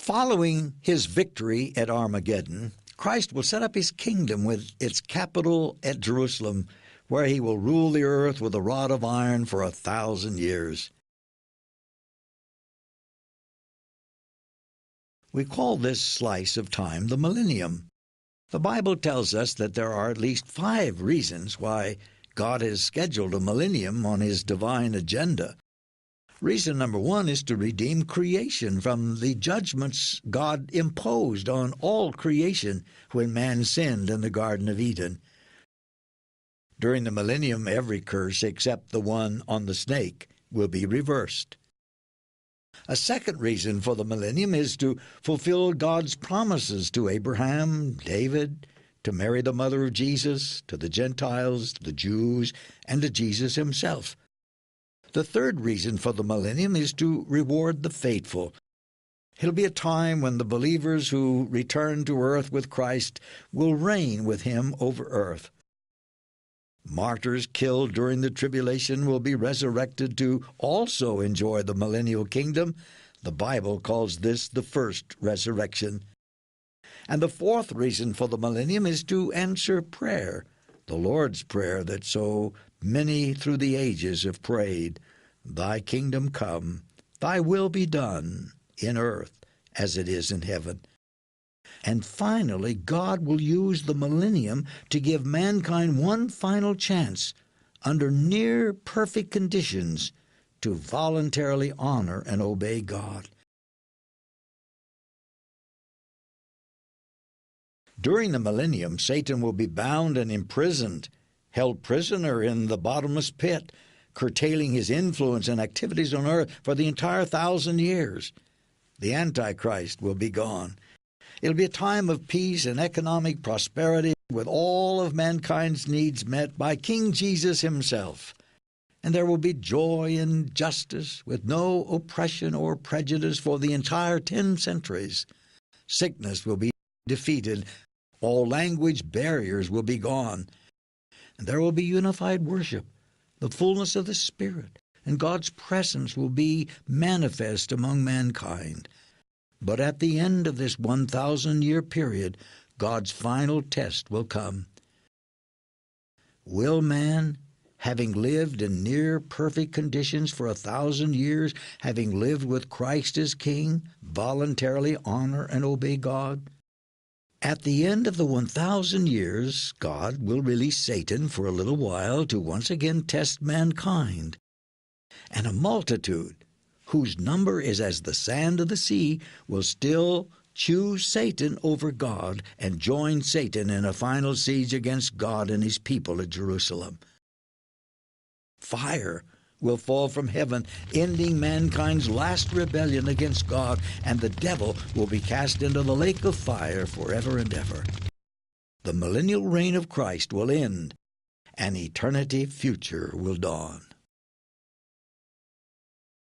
Following his victory at Armageddon, Christ will set up his kingdom with its capital at Jerusalem, where he will rule the earth with a rod of iron for 1,000 years. We call this slice of time the Millennium. The Bible tells us that there are at least 5 reasons why God has scheduled a millennium on his divine agenda. Reason number 1 is to redeem creation from the judgments God imposed on all creation when man sinned in the Garden of Eden. During the millennium, every curse except the one on the snake will be reversed. A second reason for the millennium is to fulfill God's promises to Abraham, David, to Mary the mother of Jesus, to the Gentiles, the Jews, and to Jesus himself. The third reason for the millennium is to reward the faithful. It'll be a time when the believers who return to earth with Christ will reign with him over earth. Martyrs killed during the tribulation will be resurrected to also enjoy the millennial kingdom. The Bible calls this the first resurrection. And the fourth reason for the millennium is to answer prayer, the Lord's Prayer that so many through the ages have prayed. Thy kingdom come, thy will be done in earth as it is in heaven. And finally, God will use the millennium to give mankind one final chance, under near-perfect conditions, to voluntarily honor and obey God. During the millennium, Satan will be bound and imprisoned, held prisoner in the bottomless pit, curtailing his influence and activities on earth for the entire 1,000 years. The Antichrist will be gone. It'll be a time of peace and economic prosperity, with all of mankind's needs met by King Jesus himself. And there will be joy and justice, with no oppression or prejudice for the entire 10 centuries. Sickness will be defeated. All language barriers will be gone. And there will be unified worship, the fullness of the Spirit, and God's presence will be manifest among mankind. But at the end of this 1,000-year period, God's final test will come. Will man, having lived in near-perfect conditions for 1,000 years, having lived with Christ as King, voluntarily honor and obey God? At the end of the 1,000 years, God will release Satan for a little while to once again test mankind. And a multitude, whose number is as the sand of the sea, will still choose Satan over God and join Satan in a final siege against God and his people at Jerusalem. Fire will fall from heaven, ending mankind's last rebellion against God, and the devil will be cast into the lake of fire forever and ever. The millennial reign of Christ will end, and eternity future will dawn.